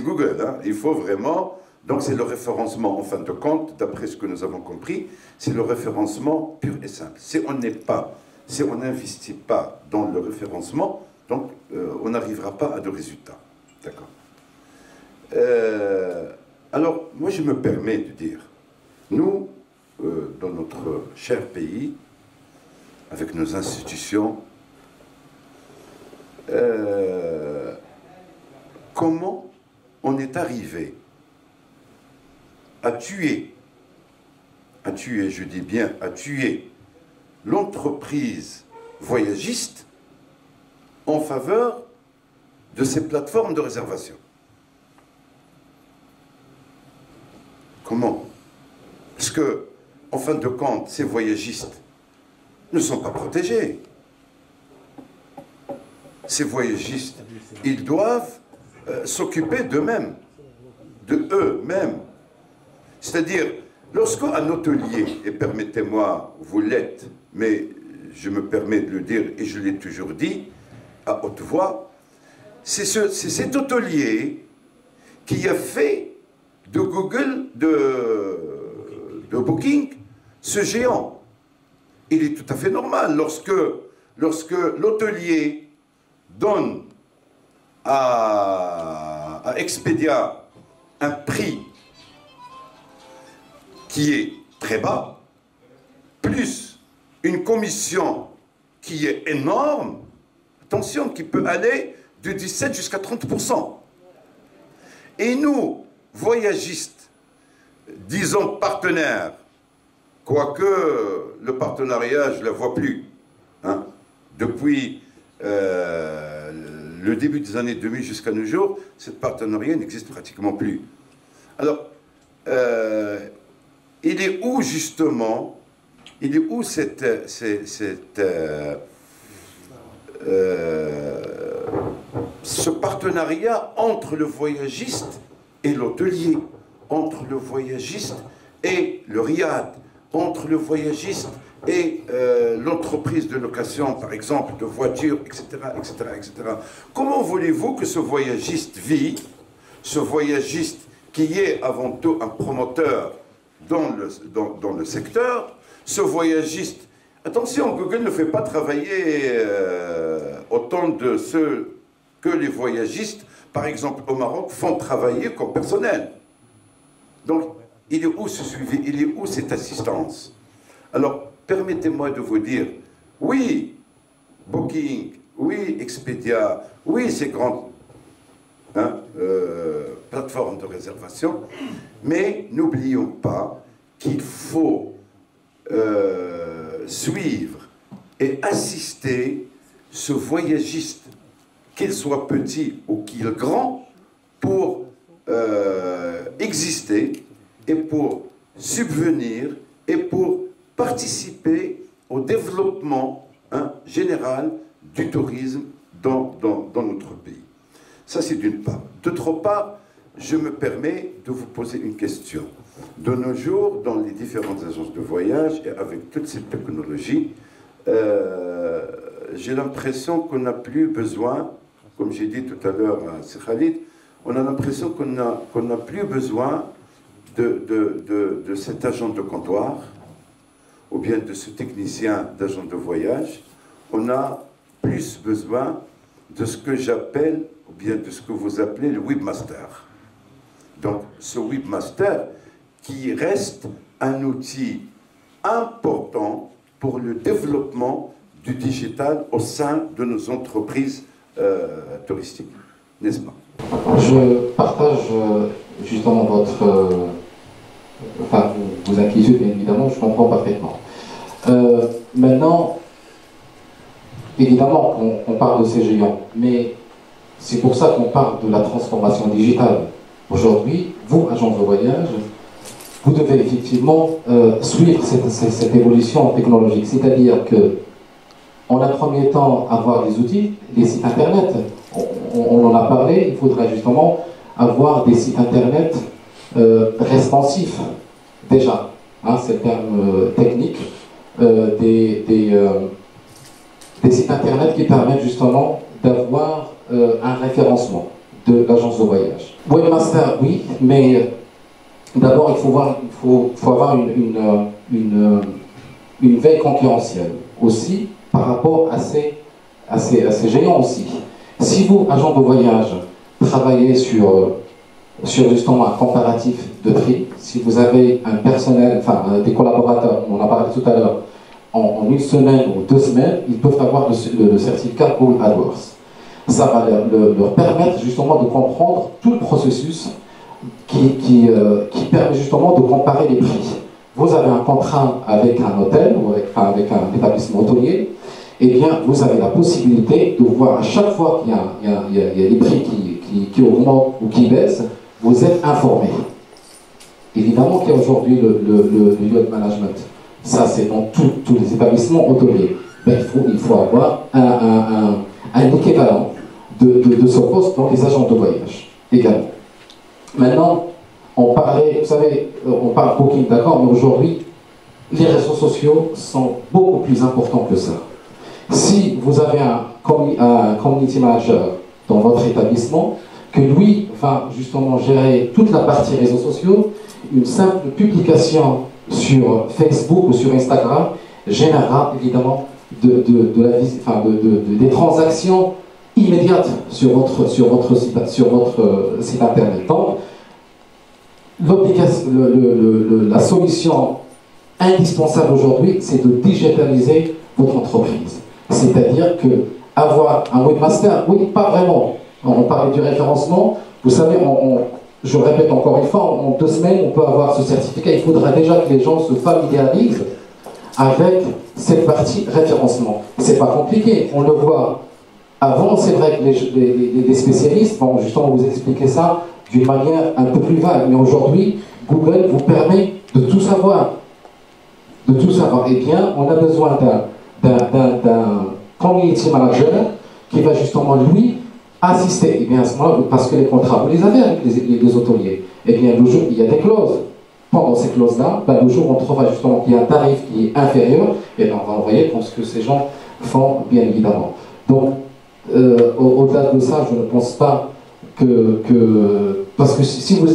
Google. Hein. Il faut vraiment... Donc c'est le référencement, en fin de compte, d'après ce que nous avons compris, c'est le référencement pur et simple. Si on n'investit pas dans le référencement, donc on n'arrivera pas à de résultats. D'accord. Alors, moi je me permets de dire, nous, dans notre cher pays, avec nos institutions, comment on est arrivé à tuer, je dis bien à tuer, l'entreprise voyagiste en faveur de ces plateformes de réservation. Comment? Parce que, en fin de compte, ces voyagistes ne sont pas protégés. Ces voyagistes, ils doivent s'occuper d'eux-mêmes, de eux-mêmes. C'est-à-dire, Lorsqu'un hôtelier, et permettez-moi, vous l'êtes, mais je me permets de le dire et je l'ai toujours dit à haute voix, c'est cet hôtelier qui a fait de Google, de Booking, ce géant. Il est tout à fait normal lorsque l'hôtelier donne à Expedia un prix qui est très bas, plus une commission qui est énorme, attention, qui peut aller de 17 jusqu'à 30%. Et nous, voyagistes, disons partenaires, quoique le partenariat, je ne le vois plus, hein, depuis le début des années 2000 jusqu'à nos jours, ce partenariat n'existe pratiquement plus. Alors, il est où justement, il est où ce partenariat entre le voyagiste et l'hôtelier, entre le voyagiste et le riad, entre le voyagiste et l'entreprise de location, par exemple, de voitures, etc., etc., etc. Comment voulez-vous que ce voyagiste vit, ce voyagiste qui est avant tout un promoteur dans le secteur, ce voyagiste, attention, Google ne fait pas travailler autant de ceux que les voyagistes, par exemple au Maroc, font travailler comme personnel. Donc, il est où ce suivi, il est où cette assistance? Alors, permettez-moi de vous dire, oui, Booking, oui, Expedia, oui, ces grandes plateformes de réservation, mais n'oublions pas qu'il faut suivre et assister ce voyagiste, qu'il soit petit ou qu'il grand, pour exister et pour subvenir et pour participer au développement général du tourisme dans notre pays. Ça, c'est d'une part. D'autre part, je me permets de vous poser une question. De nos jours, dans les différentes agences de voyage et avec toute cette technologie, j'ai l'impression qu'on n'a plus besoin, comme j'ai dit tout à l'heure à Khalid, on a l'impression qu'on n'a plus besoin de cet agent de comptoir ou bien de ce technicien d'agent de voyage. On a plus besoin de ce que j'appelle, ou bien de ce que vous appelez le webmaster. Donc, ce webmaster qui reste un outil important pour le développement du digital au sein de nos entreprises touristiques, n'est-ce pas? Je partage justement votre vos inquiétudes, bien évidemment, je comprends parfaitement. Maintenant, évidemment qu'on parle de ces géants, mais c'est pour ça qu'on parle de la transformation digitale. Aujourd'hui, vous, agents de voyage, vous devez effectivement suivre cette évolution technologique, c'est-à-dire que, en un premier temps, avoir des outils, des sites internet. On en a parlé, il faudrait justement avoir des sites internet responsifs, déjà, hein, c'est le terme technique, des sites internet qui permettent justement d'avoir un référencement de l'agence de voyage. Webmaster, oui, mais d'abord il faut avoir une veille concurrentielle aussi par rapport à ces géants aussi. Si vous, agent de voyage, travaillez sur justement un comparatif de prix, si vous avez un personnel, enfin des collaborateurs, on en a parlé tout à l'heure, en une semaine ou 2 semaines, ils peuvent avoir le certificat Google AdWords. Ça va leur permettre justement de comprendre tout le processus qui permet justement de comparer les prix. Vous avez un contrat avec un hôtel ou avec un établissement hôtelier, eh bien, vous avez la possibilité de voir à chaque fois qu'il y a des prix qui augmentent ou qui baissent, vous êtes informé. Évidemment qu'il y a aujourd'hui le yacht management. Ça, c'est dans tous les établissements hôteliers. Ben, il faut avoir un équivalent de ce poste dans les agents de voyage également. Maintenant, On parlait, vous savez, on parle Booking, d'accord, mais aujourd'hui, les réseaux sociaux sont beaucoup plus importants que ça. Si vous avez un community manager dans votre établissement, que lui va justement gérer toute la partie réseaux sociaux, une simple publication sur Facebook ou sur Instagram générera évidemment des transactions immédiates sur votre site internet. Donc, la solution indispensable aujourd'hui, c'est de digitaliser votre entreprise. C'est-à-dire que avoir un webmaster, oui, pas vraiment. On parlait du référencement. Vous savez, je répète encore une fois, en 2 semaines, on peut avoir ce certificat. Il faudra déjà que les gens se familiarisent avec cette partie référencement. C'est pas compliqué, on le voit. Avant, c'est vrai que les spécialistes vont justement vous expliquer ça d'une manière un peu plus vague. Mais aujourd'hui, Google vous permet de tout savoir. De tout savoir. Eh bien, on a besoin d'un community manager qui va justement, lui, assister. Eh bien, à ce moment-là, parce que les contrats, vous les avez avec les hôteliers. Eh bien, le jour, il y a des clauses. Pendant ces clauses-là, ben, le jour où on trouvera justement qu'il y a un tarif qui est inférieur, eh bien, on va envoyer pour ce que ces gens font, bien évidemment. Donc, au-delà de ça, je ne pense pas parce que si vous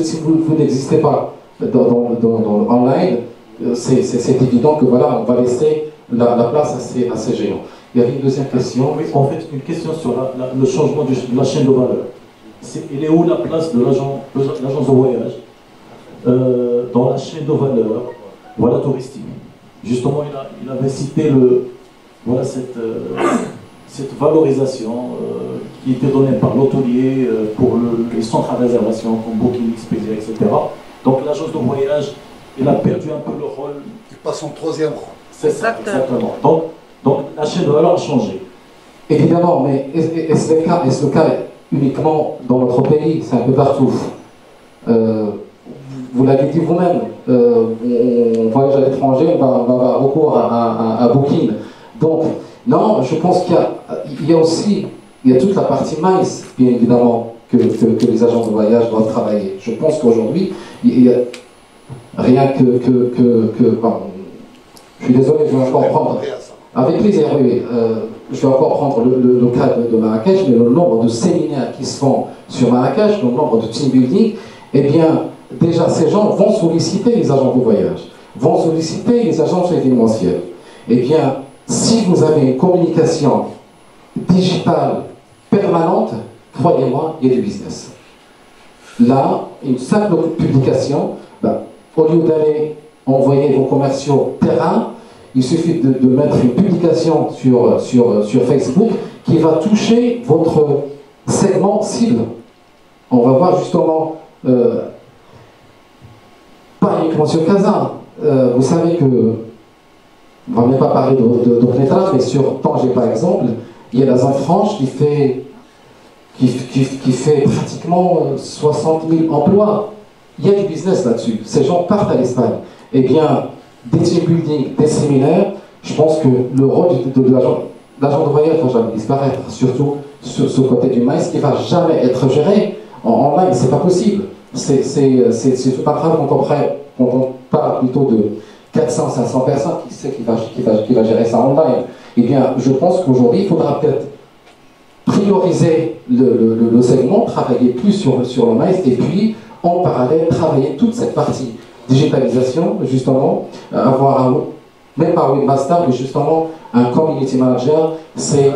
n'existez pas dans online, c'est évident que voilà, on va laisser la place à ces géants. Il y avait une deuxième question. Oui, en fait, une question sur le changement de la chaîne de valeur. Il est où la place de l'agence de voyage dans la chaîne de valeur touristique? Justement, il avait cité cette valorisation qui était donnée par l'hôtelier pour les centres à réservation comme Booking, Expedia, etc. Donc l'agence de voyage, il a perdu un peu le rôle. Il passe en 3e rang. C'est ça, exactement. Donc la chaîne de valeur a changé. Évidemment, mais est-ce le cas uniquement dans notre pays? C'est un peu partout. Vous l'avez dit vous-même, on voyage à l'étranger, on va avoir recours à Booking. Donc, non, je pense qu'il y a toute la partie MICE, bien évidemment, que les agents de voyage doivent travailler. Je pense qu'aujourd'hui, il y a rien bon, je suis désolé, je vais encore prendre, avec plaisir, oui, je vais encore prendre le cas de Marrakech, mais le nombre de séminaires qui se font sur Marrakech, le nombre de team building, eh bien, déjà, ces gens vont solliciter les agents de voyage, vont solliciter les agences événementielles. Eh bien, si vous avez une communication digitale permanente, croyez-moi, il y a du business. Là, une simple publication, au lieu d'aller envoyer vos commerciaux terrain, il suffit de mettre une publication sur Facebook qui va toucher votre segment cible. On va voir justement, pas uniquement sur Casa, vous savez que, on ne va même pas parler de pénétrage, mais sur Tanger par exemple, il y a la zone franche qui fait pratiquement 60 000 emplois. Il y a du business là-dessus. Ces gens partent à l'Espagne. Eh bien, des team building, des séminaires, je pense que le rôle de l'agent de voyage ne va jamais disparaître, surtout sur ce côté du maïs qui ne va jamais être géré en ligne, c'est pas possible. C'est tout un travail quand on parle plutôt de 400, 500 personnes, qui sait qui va gérer ça en ligne. Eh bien, je pense qu'aujourd'hui, il faudra peut-être prioriser le segment, travailler plus sur le maïs, et puis, en parallèle, travailler toute cette partie digitalisation, justement, avoir même pas un webmaster, mais justement un community manager, c'est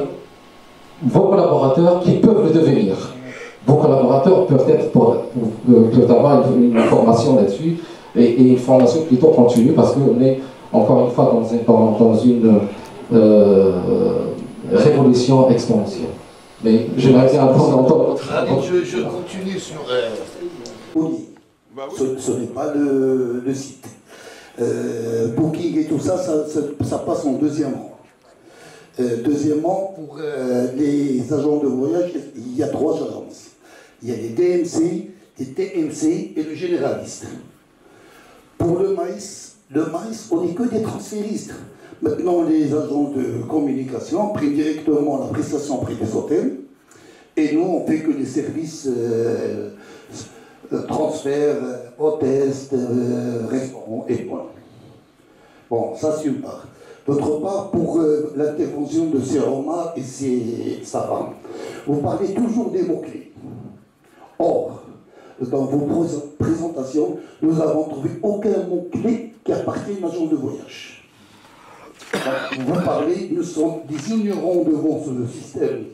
vos collaborateurs qui peuvent le devenir. Vos collaborateurs peuvent avoir une formation là-dessus, et une formation plutôt continue, parce qu'on est encore une fois dans une révolution exponentielle. Mais j'aimerais bien entendre. Je continue sur ce n'est pas le site. Booking et tout ça, ça passe en 2e rang. Deuxièmement, pour les agents de voyage, il y a 3 agences. Il y a les DMC, les TMC et le généraliste. Pour le maïs, on n'est que des transféristes. Maintenant, les agents de communication prennent directement la prestation auprès des hôtels, et nous, on fait que les services transfert, hôtesse, restaurant et point. Bon, ça c'est une part. D'autre part, pour l'intervention de ces Omar et sa femme, vous parlez toujours des mots-clés. Or, dans vos présentations, nous n'avons trouvé aucun mot-clé qui appartient à l'agent de voyage. Vous parlez, nous sommes des ignorants devant ce système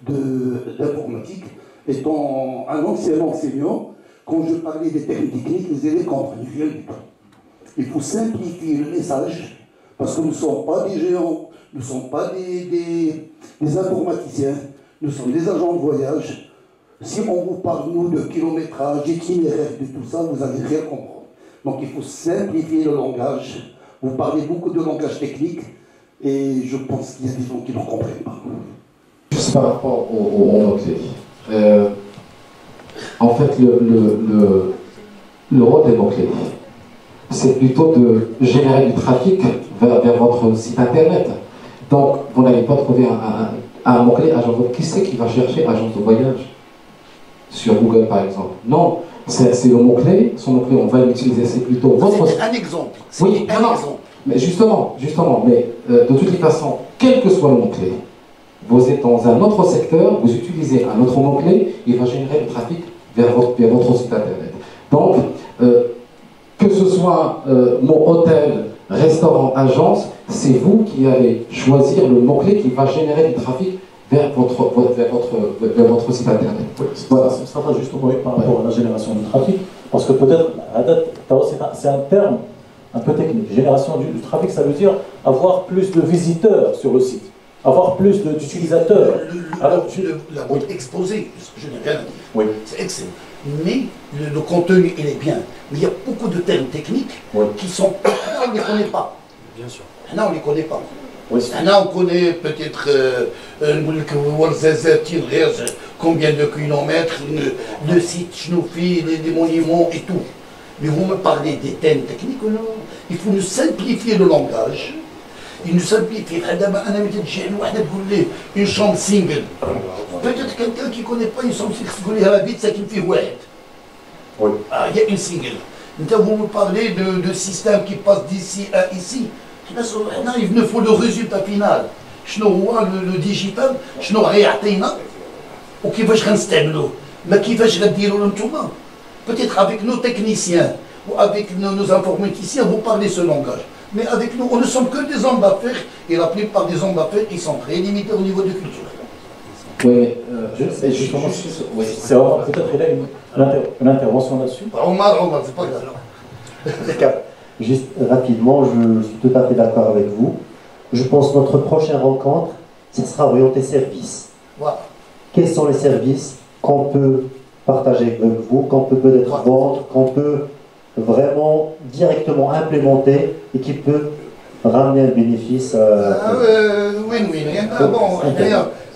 d'informatique. Étant un ancien enseignant, quand je parlais des termes techniques, vous allez comprendre rien du tout. Il faut simplifier le message, parce que nous ne sommes pas des géants, nous ne sommes pas des informaticiens, nous sommes des agents de voyage. Si on vous parle, nous, de kilométrage, d'itinéraire, de tout ça, vous n'allez rien comprendre. Donc il faut simplifier le langage. Vous parlez beaucoup de langage technique, et je pense qu'il y a des gens qui ne comprennent pas. Juste par rapport aux mots-clés. En fait, le rôle des mots-clés, c'est plutôt de générer du trafic vers votre site internet. Donc, vous n'allez pas trouver un mot-clé agent de... Qui c'est qui va chercher agence de voyage sur Google, par exemple? Non, c'est le mot-clé. Son mot-clé, on va l'utiliser, c'est plutôt votre... C'est un exemple. Oui, un exemple. Mais justement, mais de toutes les façons, quel que soit le mot-clé, vous êtes dans un autre secteur, vous utilisez un autre mot-clé, il va générer du trafic vers votre site internet. Donc, que ce soit mon hôtel, restaurant, agence, c'est vous qui allez choisir le mot-clé qui va générer du trafic vers votre site internet. Oui, voilà. Ce sera pas juste par rapport à la génération du trafic, parce que peut-être, c'est un terme un peu technique. Génération du trafic, ça veut dire avoir plus de visiteurs sur le site, avoir plus d'utilisateurs. La mode exposée, je n'ai rien à dire. Oui. C'est excellent. Mais le contenu, il est bien. Mais il y a beaucoup de termes techniques qui sont... Là, on ne les connaît pas. Bien sûr. Là, on ne les connaît pas. Oui, là, on connaît peut-être combien de kilomètres, le site, Chnoufi, les monuments et tout. Mais vous me parlez des thèmes techniques, non? Il faut nous simplifier le langage. Il nous simplifie. Une chambre single. Peut-être quelqu'un qui ne connaît pas une chambre single, ça qui me fait ouais. Oui. Ah, il y a une single. Vous me parlez de système qui passe d'ici à ici. Il nous faut le résultat final. Le digital, ou qui va se mais qui va se dire peut-être avec nos techniciens ou avec nos informaticiens, vous parlez ce langage. Mais avec nous, on ne sommes que des hommes d'affaires, et la plupart des hommes d'affaires, ils sont très limités au niveau de culture. Oui, mais justement, c'est peut-être il a une intervention là-dessus. Omar, c'est pas grave. Juste rapidement, je suis tout à fait d'accord avec vous. Je pense que notre prochaine rencontre, ce sera orienté service. Voilà. Quels sont les services qu'on peut partager avec vous, qu'on peut peut-être vendre, qu'on peut vraiment directement implémenter et qui peut ramener un bénéfice win-win.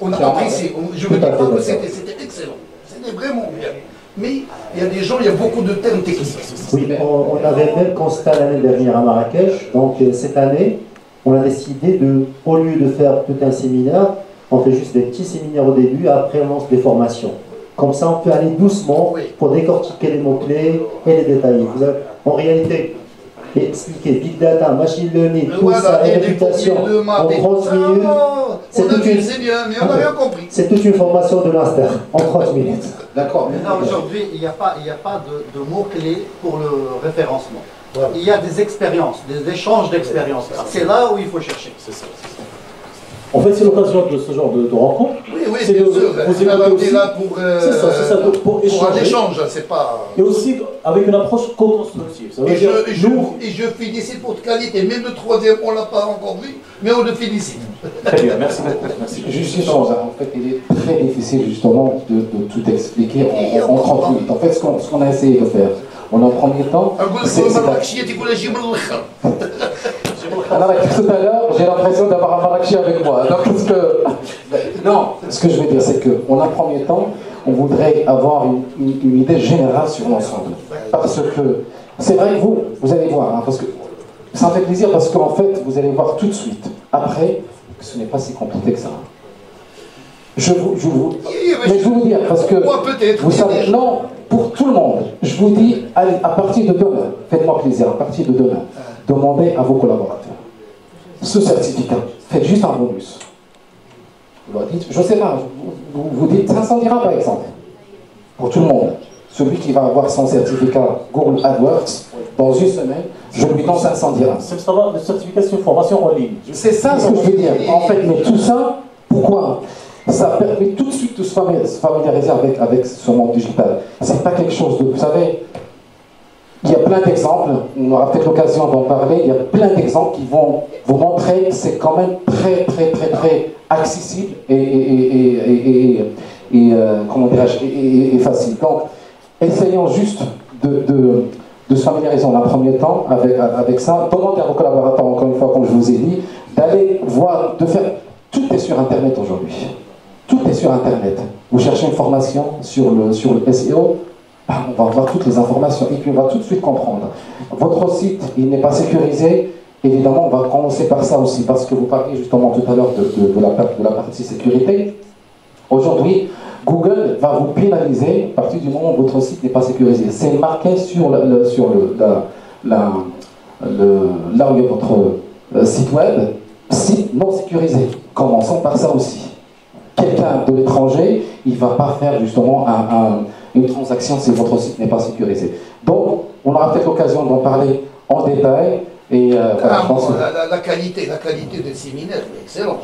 On a apprécié. Je ne veux dire pas que c'était excellent. C'était vraiment bien. Mais il y a des gens, il y a beaucoup de termes techniques. Oui, on avait le même constat l'année dernière à Marrakech. Donc cette année, on a décidé au lieu de faire tout un séminaire, on fait juste des petits séminaires au début, après on lance des formations. Comme ça, on peut aller doucement pour décortiquer les mots-clés et les détailler. En réalité, expliquer Big Data, Machine Learning, tout ça, et réputation, en 30 minutes, c'est toute une formation de master, en 30 minutes. D'accord. Maintenant, aujourd'hui, il n'y a pas de mots-clés pour le référencement. Voilà. Il y a des expériences, des échanges d'expériences. C'est là où il faut chercher. C'est ça. En fait, c'est l'occasion de ce genre de rencontre. Oui, c'est bien sûr. Vous êtes là pour un échange, c'est pas... Et aussi avec une approche co-constructive. Et je félicite pour votre qualité. Même le troisième, on ne l'a pas encore vu, mais on le félicite. Très bien, merci beaucoup. Merci. Juste une chose, en fait, il est très difficile justement de tout expliquer en 30 minutes. En fait, ce qu'on a essayé de faire, en premier temps... Alors, tout à l'heure, j'ai l'impression d'avoir un Marrakchi avec moi. Donc, ce que je veux dire, c'est qu'en un premier temps, on voudrait avoir une idée générale sur l'ensemble. Parce que c'est vrai que vous allez voir, hein, parce que ça me fait plaisir, parce qu'en fait, vous allez voir tout de suite, après, que ce n'est pas si compliqué que ça. Mais je vais vous dire, parce que moi, peut-être. Vous savez, non, pour tout le monde, je vous dis, allez, à partir de demain, faites-moi plaisir, à partir de demain, demandez à vos collaborateurs ce certificat. Faites juste un bonus. Vous leur dites, je ne sais pas, vous dites 500 dirhams par exemple, pour tout le monde. Celui qui va avoir son certificat Google AdWords, dans une semaine, je lui donne 500 dirhams. C'est le certificat sur formation en ligne. C'est ça ce que je veux dire. En fait, mais tout ça, pourquoi? Ça permet tout de suite de se familiariser avec ce monde digital. C'est pas quelque chose de... Vous savez, il y a plein d'exemples, on aura peut-être l'occasion d'en parler, il y a plein d'exemples qui vont vous montrer que c'est quand même très accessible et comment dirais-je, et facile. Donc, essayons juste de se familiariser en un premier temps avec ça. Demandez à vos collaborateurs, encore une fois, comme je vous ai dit, d'aller voir, de faire... Tout est sur Internet aujourd'hui. Tout est sur Internet. Vous cherchez une formation sur le SEO, on va voir toutes les informations et puis on va tout de suite comprendre. Votre site, il n'est pas sécurisé. Évidemment, on va commencer par ça aussi, parce que vous parliez justement tout à l'heure de la partie sécurité. Aujourd'hui, Google va vous pénaliser à partir du moment où votre site n'est pas sécurisé. C'est marqué sur là où est votre site web, site non sécurisé. Commençons par ça aussi. Quelqu'un de l'étranger, il ne va pas faire justement une transaction si votre site n'est pas sécurisé. Donc, on aura peut-être l'occasion d'en parler en détail. Et, la qualité des séminaires est excellente.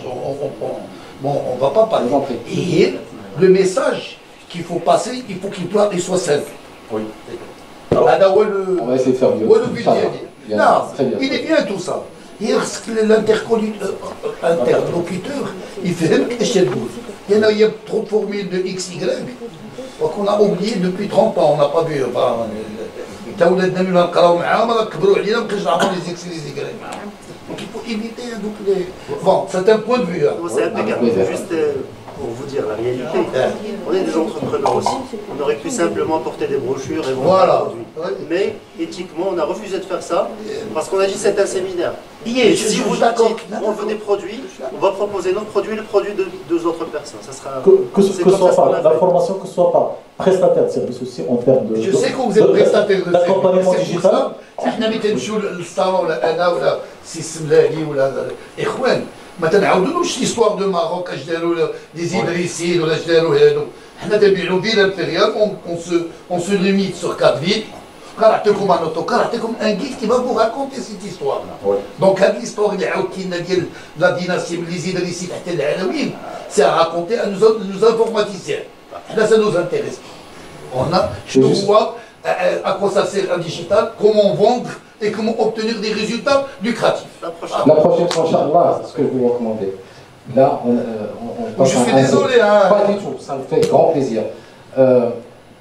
On ne va pas parler. Et le message qu'il faut passer, il faut qu'il soit simple. Oui. On va essayer de faire mieux. Il est bien tout ça. L'interlocuteur, il fait il y a trop de formules de XY qu'on a oublié depuis 30 ans, on n'a pas vu. Donc il faut éviter les... Bon, c'est un point de vue. C'est impeccable. Juste pour vous dire la réalité, on est des entrepreneurs aussi. On aurait pu simplement porter des brochures et vendre des produits. Mais éthiquement, on a refusé de faire ça parce qu'on a dit c'est un séminaire. Et si vous dites on veut des produits, on va proposer notre produit et le produit de deux autres personnes. Ça sera que ce soit pas la formation, que ce soit pas prestataire de service aussi en termes de. Je sais que vous êtes prestataire de d'accompagnement digital. احنا ملي نمشيو للصالون ولا انا ولا سي السملالي ولا الاخوان ما تنعاودولوش ليستوار دو ماروك اش داروا لي زيدريسيين ولا اش داروا هادو حنا تنبيعوا فيلا امبيريال on se limite sur 4 villes. نعطيكم ان اوتوكار نعطيكم ان جيد كي فو راكونتي سيت هيستوار دونك هاد ليستوار اللي عاود كاينه ديال لا ديناستي من لي زيدريسيين حتى العلويين سي راكونتي ان نوز انفورماتيسيان حنا سا نوز انتيريس شنو هو à quoi ça sert un digital, comment vendre et comment obtenir des résultats lucratifs. La prochaine fois, Inch'Allah, c'est ce que je vous recommande. Là, on passe je suis désolé, hein. Pas du tout, ça me fait grand plaisir.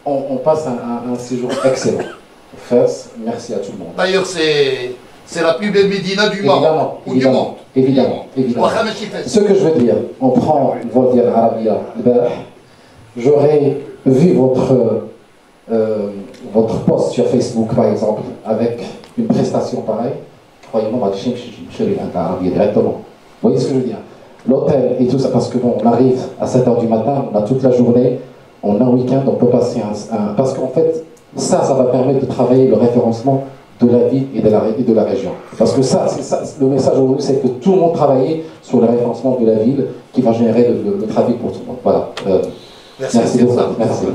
On passe un séjour excellent. Fès, merci à tout le monde. D'ailleurs, c'est la plus belle médina du monde. Évidemment. Ce que je veux dire, on prend une vol d'Arabia, j'aurais vu votre post sur Facebook par exemple avec une prestation pareille, croyez-moi, on va directement. Vous voyez ce que je veux dire? L'hôtel et tout ça, parce que bon, on arrive à 7h du matin, on a toute la journée, on a un week-end, on peut passer parce qu'en fait, ça va permettre de travailler le référencement de la ville et de la région. Parce que ça, le message aujourd'hui, c'est que tout le monde travaille sur le référencement de la ville qui va générer le trafic pour tout le monde. Voilà. Merci beaucoup. Merci.